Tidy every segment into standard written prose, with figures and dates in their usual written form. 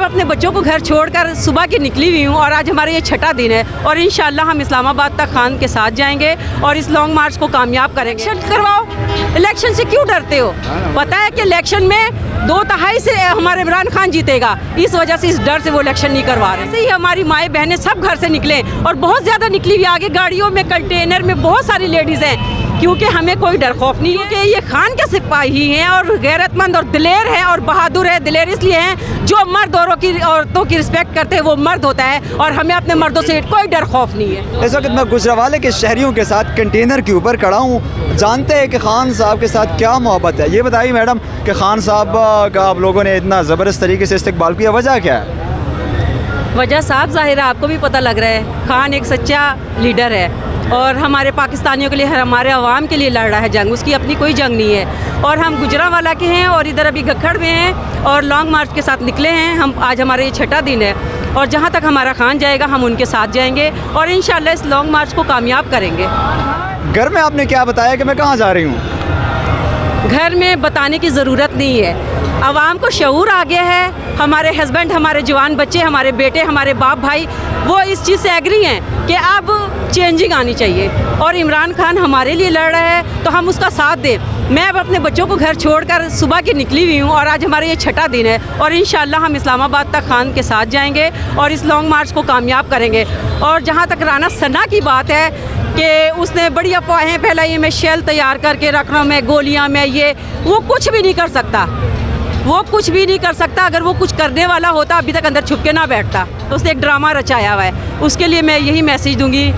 अपने बच्चों को घर छोड़कर सुबह की निकली हुई हूँ और आज हमारा ये छठा दिन है और इंशाल्लाह हम इस्लामाबाद तक खान के साथ जाएंगे और इस लॉन्ग मार्च को कामयाब करेंगे। इलेक्शन करवाओ, इलेक्शन से क्यों डरते हो? पता है कि इलेक्शन में 2/3 से हमारे इमरान खान जीतेगा, इस वजह से इस डर से वो इलेक्शन नहीं करवा रहे। ऐसे ही हमारी माएँ बहनें सब घर से निकले और बहुत ज़्यादा निकली हुई, आगे गाड़ियों में कंटेनर में बहुत सारी लेडीज़ हैं, क्योंकि हमें कोई डर खौफ नहीं है कि ये खान के सिपाही हैं और गैरतमंद और दिलेर हैं और बहादुर है। दिलेर इसलिए हैं जो मर्द औरतों की रिस्पेक्ट करते हैं, वो मर्द होता है और हमें अपने मर्दों से कोई डर खौफ नहीं है। इस वक्त मैं गुजरावाले के शहरियों के साथ कंटेनर के ऊपर खड़ा हूँ, जानते हैं कि खान साहब के साथ क्या मोहब्बत है। ये बताइए मैडम कि खान साहब का आप लोगों ने इतना ज़बरदस्त तरीके से इस्तकबाल किया, वजह क्या है? वजह साहब ज़ाहिर है, आपको भी पता लग रहा है, खान एक सच्चा लीडर है और हमारे पाकिस्तानियों के लिए, हमारे अवाम के लिए लड़ रहा है जंग, उसकी अपनी कोई जंग नहीं है। और हम गुजरांवाला के हैं और इधर अभी गखड़ में हैं और लॉन्ग मार्च के साथ निकले हैं हम। आज हमारा ये छठा दिन है और जहाँ तक हमारा खान जाएगा हम उनके साथ जाएंगे और इंशाल्लाह इस लॉन्ग मार्च को कामयाब करेंगे। घर में आपने क्या बताया कि मैं कहाँ जा रही हूँ? घर में बताने की ज़रूरत नहीं है, आवाम को शऊर आ गया है। हमारे हस्बैंड, हमारे जवान बच्चे, हमारे बेटे, हमारे बाप भाई वो इस चीज़ से एग्री हैं कि अब चेंजिंग आनी चाहिए और इमरान खान हमारे लिए लड़ रहा है तो हम उसका साथ दें। मैं अब अपने बच्चों को घर छोड़कर सुबह की निकली हुई हूँ और आज हमारा ये छठा दिन है और इंशाल्लाह हम इस्लामाबाद तक खान के साथ जाएंगे और इस लॉन्ग मार्च को कामयाब करेंगे। और जहाँ तक राना सना की बात है कि उसने बड़ी अफवाहें फैलाई, मैं शेल तैयार करके रख रहा हूँ, मैं गोलियाँ में ये, वो कुछ भी नहीं कर सकता, वो कुछ भी नहीं कर सकता। अगर वो कुछ करने वाला होता अभी तक अंदर छुप के ना बैठता, तो उसने एक ड्रामा रचाया हुआ है। उसके लिए मैं यही मैसेज दूंगी,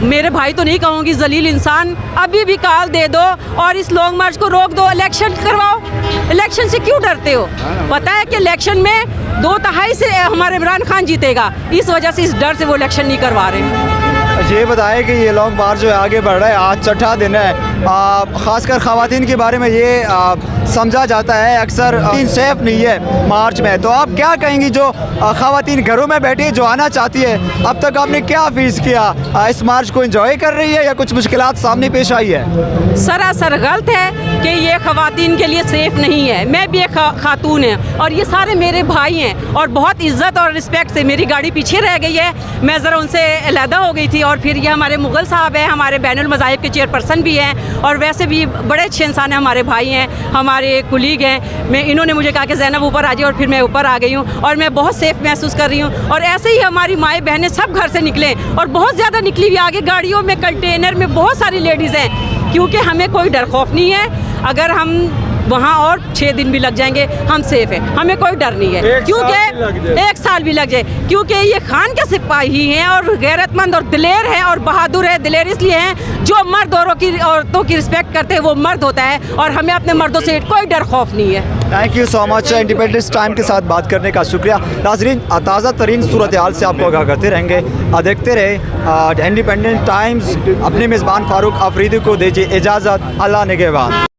मेरे भाई तो नहीं कहूँगी, जलील इंसान, अभी भी कॉल दे दो और इस लॉन्ग मार्च को रोक दो, इलेक्शन करवाओ। इलेक्शन से क्यों डरते हो? पता है कि इलेक्शन में 2/3 से हमारे इमरान खान जीतेगा, इस वजह से इस डर से वो इलेक्शन नहीं करवा रहे। ये बताएं कि ये लॉन्ग मार्च जो है आगे बढ़ रहा है, आज छठा दिन है, ख़ासकर ख़वातीन के बारे में ये समझा जाता है अक्सर सेफ नहीं है मार्च में, तो आप क्या कहेंगी जो ख़वातीन घरों में बैठी जो आना चाहती है? अब तक आपने क्या फीस किया, इस मार्च को एंजॉय कर रही है या कुछ मुश्किलात सामने पेश आई है? सरासर गलत है कि ये ख़वातीन के लिए सेफ़ नहीं है। मैं भी एक खातून है और ये सारे मेरे भाई हैं और बहुत इज़्ज़त और रिस्पेक्ट से मेरी गाड़ी पीछे रह गई है, मैं ज़रा उनसे अलहदा हो गई थी। और फिर ये हमारे मुग़ल साहब हैं, हमारे बैनुल मज़ाहिब के चेयरपर्सन भी हैं और वैसे भी बड़े अच्छे इंसान हैं, हमारे भाई हैं, हमारे कुलीग हैं। इन्होंने मुझे कहा कि ज़ैनब ऊपर आ जाए और फिर मैं ऊपर आ गई हूँ और मैं बहुत सेफ़ महसूस कर रही हूँ। और ऐसे ही हमारी माएँ बहनें सब घर से निकलें और बहुत ज़्यादा निकली हुई, आगे गाड़ियों में कंटेनर में बहुत सारी लेडीज़ हैं, क्योंकि हमें कोई डर खौफ नहीं है। अगर हम वहाँ और 6 दिन भी लग जाएंगे हम सेफ हैं, हमें कोई डर नहीं है, क्योंकि 1 साल भी लग जाए, क्योंकि ये खान के सिपाही हैं और गैरतमंद और दिलेर हैं और बहादुर है। दिलेर इसलिए हैं जो मर्द औरतों की रिस्पेक्ट करते हैं, वो मर्द होता है और हमें अपने मर्दों से कोई डर खौफ नहीं है। Thank you so much, independence time के साथ बात करने का शुक्रिया। नाज़रीन, ताज़ा तरीन सूरत हाल से आपको आगाह करते रहेंगे, देखते रहे इंडिपेंडेंट टाइम्स। अपने मेज़बान फ़ारूक अफरीदी को दीजिए इजाज़त, अल्लाह निगहबान।